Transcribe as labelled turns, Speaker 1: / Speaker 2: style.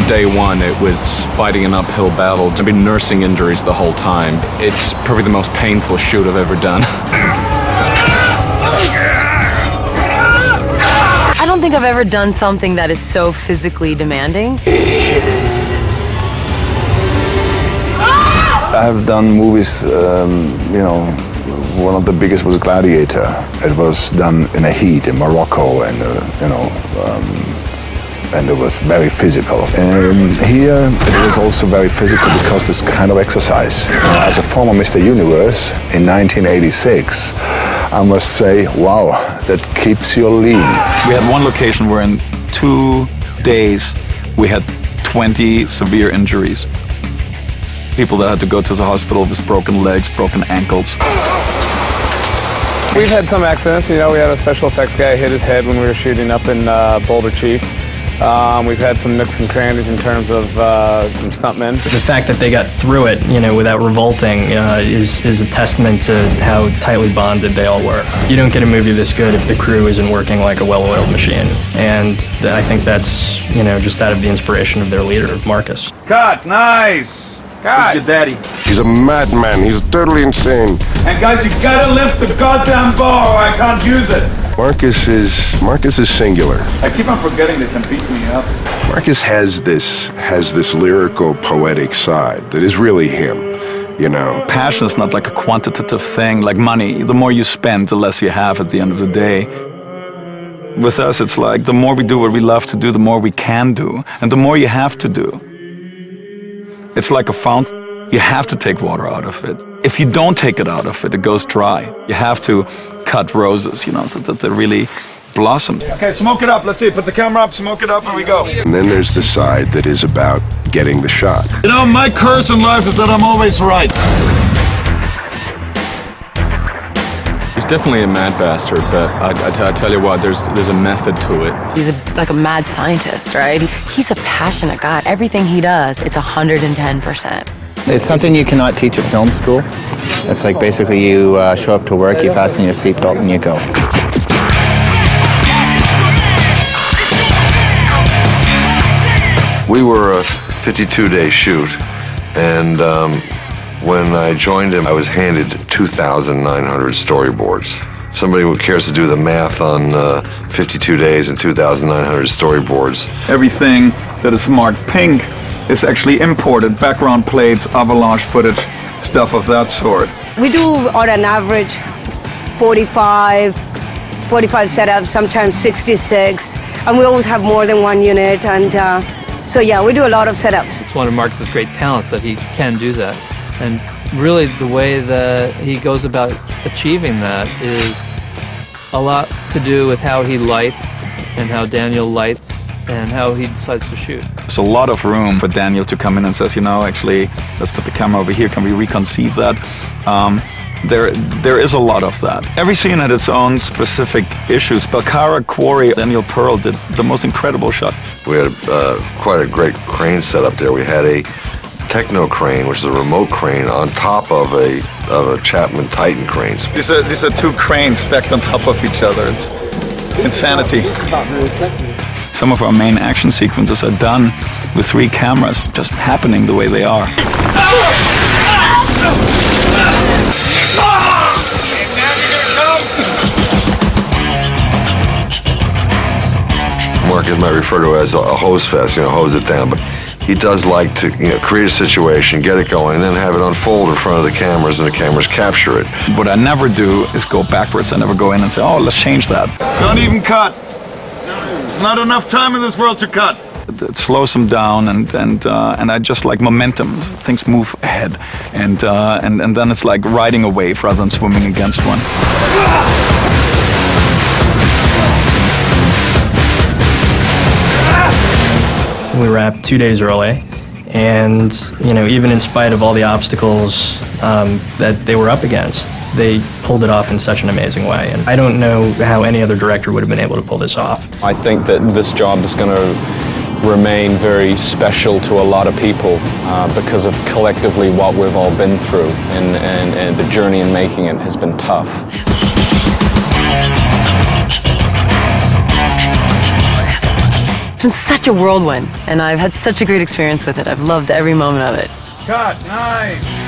Speaker 1: day one, it was fighting an uphill battle. I've been nursing injuries the whole time. It's probably the most painful shoot I've ever done.
Speaker 2: I don't think I've ever done something that is so physically demanding.
Speaker 3: I've done movies, you know, one of the biggest was Gladiator. It was done in a heat in Morocco, and you know, and it was very physical. And here it was also very physical because it's kind of exercise. As a former Mr. Universe in 1986, I must say, wow, that keeps you lean.
Speaker 4: We had one location where in 2 days we had 20 severe injuries. People that had to go to the hospital with broken legs, broken ankles.
Speaker 5: We've had some accidents. You know, we had a special effects guy hit his head when we were shooting up in Boulder Chief. We've had some nooks and crannies in terms of some stuntmen.
Speaker 6: The fact that they got through it, you know, without revolting is a testament to how tightly bonded they all were. You don't get a movie this good if the crew isn't working like a well-oiled machine. And I think that's, you know, just out of the inspiration of their leader, of Marcus.
Speaker 7: Cut! Nice!
Speaker 5: God.
Speaker 7: Who's your daddy?
Speaker 8: He's a madman. He's totally insane.
Speaker 7: And guys, you gotta lift the goddamn bar or I can't use it.
Speaker 8: Marcus is singular.
Speaker 7: I keep on forgetting they can beat me up.
Speaker 8: Marcus has this lyrical, poetic side that is really him, you know.
Speaker 4: Passion is not like a quantitative thing, like money. The more you spend, the less you have at the end of the day. With us, it's like the more we do what we love to do, the more we can do, and the more you have to do. It's like a fountain. You have to take water out of it. If you don't take it out of it, it goes dry. You have to cut roses, you know, so that they really blossom.
Speaker 7: Okay, smoke it up. Let's see. Put the camera up, smoke it up, and we go.
Speaker 8: And then there's the side that is about getting the shot.
Speaker 7: You know, my curse in life is that I'm always right.
Speaker 1: He's definitely a mad bastard, but I tell you what, there's a method to it.
Speaker 2: He's like a mad scientist, right? He's a passionate guy. Everything he does, it's 110%.
Speaker 9: It's something you cannot teach at film school. It's like basically you show up to work, you fasten your seatbelt, and you go.
Speaker 10: We were a 52-day shoot, and when I joined him, I was handed 2,900 storyboards. Somebody who cares to do the math on 52 days and 2,900 storyboards.
Speaker 4: Everything that is marked pink is actually imported, background plates, avalanche footage, stuff of that sort.
Speaker 11: We do on an average 45 setups, sometimes 66, and we always have more than one unit, and so yeah, we do a lot of setups.
Speaker 12: It's one of Marcus's great talents that he can do that, and really the way that he goes about achieving that is a lot to do with how he lights and how Daniel lights and how he decides to shoot.
Speaker 4: There's a lot of room for Daniel to come in and says, you know, actually, let's put the camera over here. Can we reconceive that? There is a lot of that. Every scene had its own specific issues. Belcara, Quarry, Daniel Pearl did the most incredible shot.
Speaker 10: We had quite a great crane set up there. We had a techno crane, which is a remote crane, on top of a Chapman Titan crane.
Speaker 4: These are two cranes stacked on top of each other. It's insanity. Some of our main action sequences are done with 3 cameras, just happening the way they are.
Speaker 10: Marcus might refer to it as a hose fest, you know, hose it down, but he does like to, you know, create a situation, get it going, and then have it unfold in front of the cameras, and the cameras capture it.
Speaker 4: What I never do is go backwards. I never go in and say, oh, let's change that.
Speaker 7: Don't even cut. There's not enough time in this world to cut.
Speaker 4: It slows them down, and I just like momentum. Things move ahead, and then it's like riding a wave rather than swimming against one.
Speaker 6: We wrapped 2 days early, and you know, even in spite of all the obstacles that they were up against, they pulled it off in such an amazing way. And I don't know how any other director would have been able to pull this off.
Speaker 1: I think that this job is going to remain very special to a lot of people because of collectively what we've all been through, and the journey in making it has been tough.
Speaker 2: It's been such a whirlwind, and I've had such a great experience with it. I've loved every moment of it.
Speaker 7: Cut. Nice.